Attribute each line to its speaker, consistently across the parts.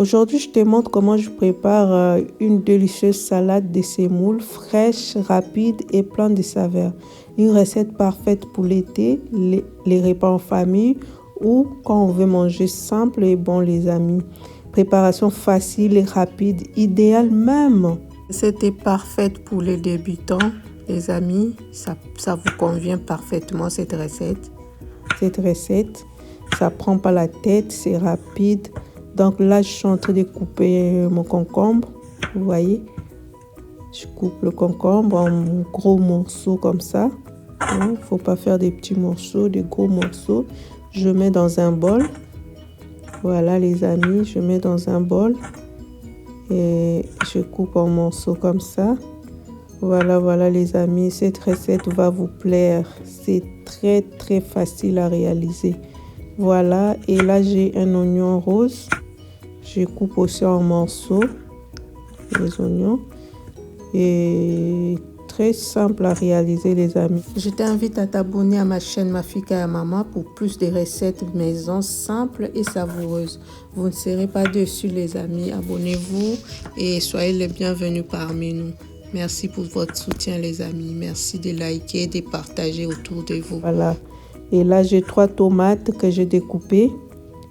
Speaker 1: Aujourd'hui, je te montre comment je prépare une délicieuse salade de semoule fraîche, rapide et pleine de saveurs. Une recette parfaite pour l'été, les repas en famille ou quand on veut manger simple et bon les amis. Préparation facile et rapide, idéale même. C'était parfaite pour les débutants, les amis. Ça vous convient parfaitement cette recette. Ça prend pas la tête, c'est rapide. Donc là, je suis en train de couper mon concombre. Vous voyez, je coupe le concombre en gros morceaux comme ça. Il ne faut pas faire des petits morceaux, des gros morceaux. Je mets dans un bol. Voilà les amis, je mets dans un bol. Et je coupe en morceaux comme ça. Voilà les amis, cette recette va vous plaire. C'est très facile à réaliser. Voilà, et là j'ai un oignon rose. Je coupe aussi en morceaux les oignons. Et très simple à réaliser les amis. Je t'invite à t'abonner à ma chaîne Mafika et Maman pour plus de recettes maison simples et savoureuses. Vous ne serez pas déçus les amis. Abonnez-vous et soyez les bienvenus parmi nous. Merci pour votre soutien les amis. Merci de liker, de partager autour de vous. Voilà. Et là j'ai 3 tomates que j'ai découpées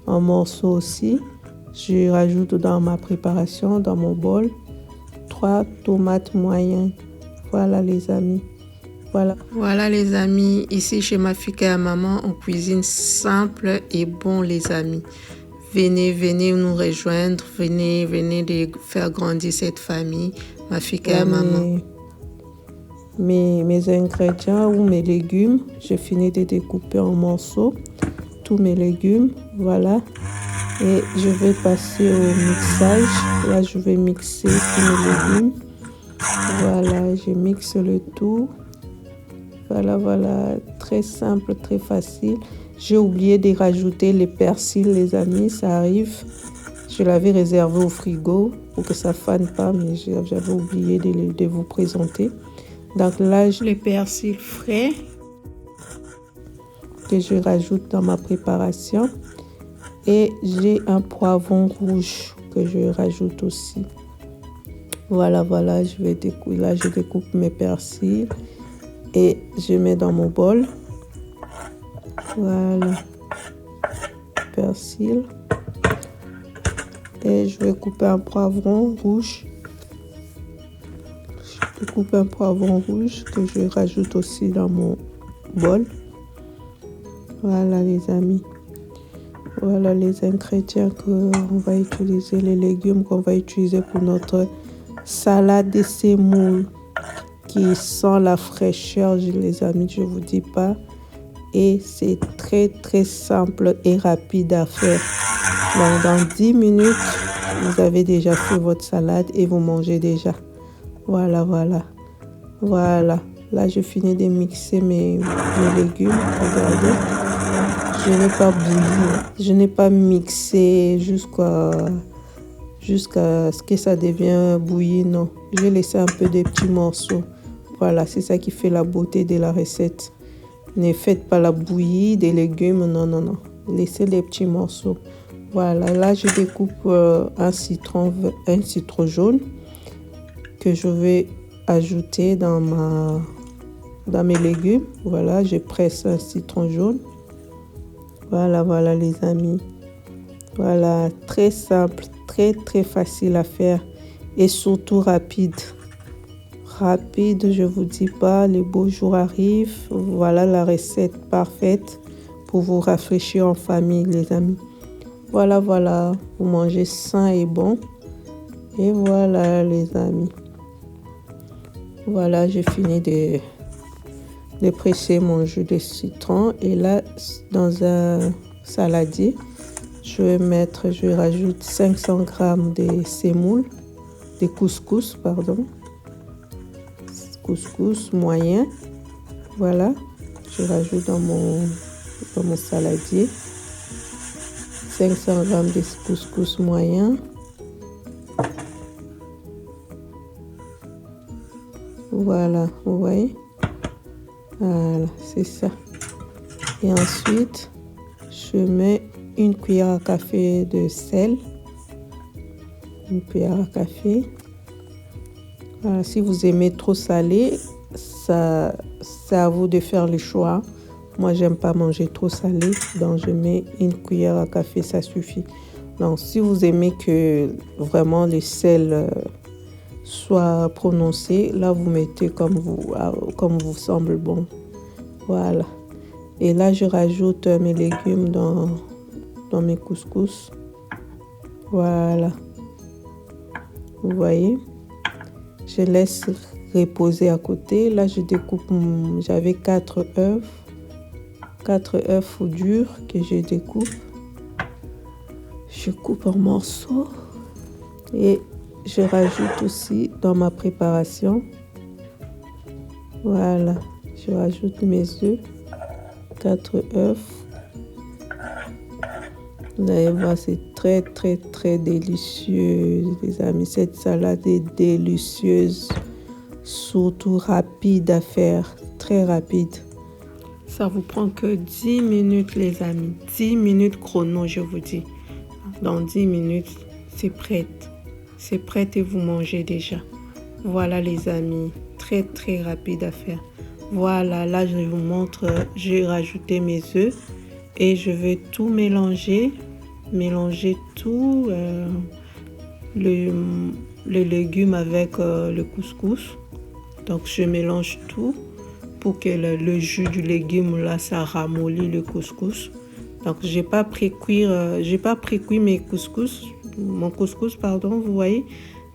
Speaker 1: en morceaux aussi. Je rajoute dans ma préparation, dans mon bol, 3 tomates moyennes. Voilà les amis. Voilà les amis. Ici chez Mafika et Maman, on cuisine simple et bon les amis. Venez nous rejoindre. Venez de faire grandir cette famille. Mafika et Maman. Mes ingrédients ou mes légumes, j'ai fini de découper en morceaux. Tous mes légumes, voilà. Et je vais passer au mixage. Là, je vais mixer tous mes légumes. Voilà, je mixe le tout. Voilà, très simple, très facile. J'ai oublié de rajouter les persils, les amis, ça arrive. Je l'avais réservé au frigo pour que ça ne fane pas, mais j'avais oublié de vous présenter. Donc là, j'ai les persils frais que je rajoute dans ma préparation. Et j'ai un poivron rouge que je rajoute aussi. Voilà, je découpe mes persils et je mets dans mon bol. Voilà, persil. Et je vais couper un poivron rouge. Je coupe un poivron rouge que je rajoute aussi dans mon bol. Voilà les amis. Voilà les ingrédients qu'on va utiliser, les légumes qu'on va utiliser pour notre salade de semoule qui sent la fraîcheur, les amis, je vous dis pas. Et c'est très simple et rapide à faire. Donc dans 10 minutes, vous avez déjà fait votre salade et vous mangez déjà. Voilà. Là, je finis de mixer mes légumes. Regardez. Je n'ai pas bouilli. Je n'ai pas mixé jusqu'à ce que ça devienne bouilli. Non. J'ai laissé un peu de petits morceaux. Voilà, c'est ça qui fait la beauté de la recette. Ne faites pas la bouillie des légumes. Non. Laissez les petits morceaux. Voilà, là, je découpe un citron jaune que je vais ajouter dans mes légumes. Voilà, je presse un citron jaune. Voilà les amis. Voilà, très simple, très facile à faire et surtout rapide. Rapide, je vous dis pas, les beaux jours arrivent. Voilà la recette parfaite pour vous rafraîchir en famille les amis. Voilà, vous mangez sain et bon. Et voilà les amis. Voilà, j'ai fini de presser mon jus de citron. Et là, dans un saladier, je rajoute 500 g de semoule, de couscous, couscous moyen. Voilà, je rajoute dans mon saladier 500 g de couscous moyen. Voilà, vous voyez. Voilà, c'est ça. Et ensuite, je mets une cuillère à café de sel. Une cuillère à café. Voilà, si vous aimez trop salé, c'est à vous de faire le choix. Moi, j'aime pas manger trop salé, donc je mets une cuillère à café, ça suffit. Donc, si vous aimez que vraiment le sel soit prononcé, là, vous mettez comme vous semble bon. Voilà. Et là, je rajoute mes légumes dans mes couscous. Voilà. Vous voyez? Je laisse reposer à côté. Là, je découpe, j'avais 4 œufs. 4 œufs durs que je découpe. Je coupe en morceaux. Et je rajoute aussi dans ma préparation. Voilà. Je rajoute mes œufs. 4 œufs. Vous allez voir, c'est très, très, très délicieux, les amis. Cette salade est délicieuse, surtout rapide à faire, très rapide. Ça vous prend que 10 minutes, les amis. 10 minutes chrono, je vous dis. Dans 10 minutes, c'est prête. C'est prête et vous mangez déjà. Voilà, les amis. Très, très rapide à faire. Voilà, là, je vous montre. J'ai rajouté mes œufs et je vais tout mélanger. Mélanger tout le légume avec le couscous. Donc je mélange tout pour que le jus du légume là ça ramollit le couscous. Donc j'ai pas précuire mon couscous pardon, vous voyez.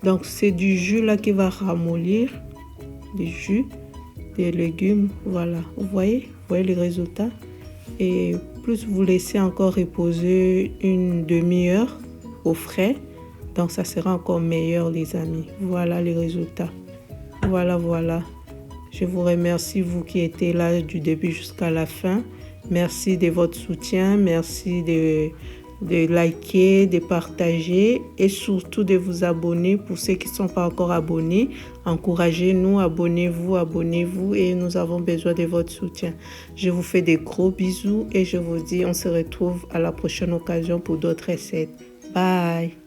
Speaker 1: Donc c'est du jus là qui va ramollir le jus des légumes. Voilà, vous voyez les résultats. Et plus vous laissez encore reposer une demi-heure au frais, donc ça sera encore meilleur, les amis. Voilà les résultats. Voilà. Je vous remercie, vous qui étiez là du début jusqu'à la fin. Merci de votre soutien, merci de liker, de partager et surtout de vous abonner. Pour ceux qui ne sont pas encore abonnés, encouragez-nous, abonnez-vous et nous avons besoin de votre soutien. Je vous fais des gros bisous et je vous dis on se retrouve à la prochaine occasion pour d'autres recettes. Bye!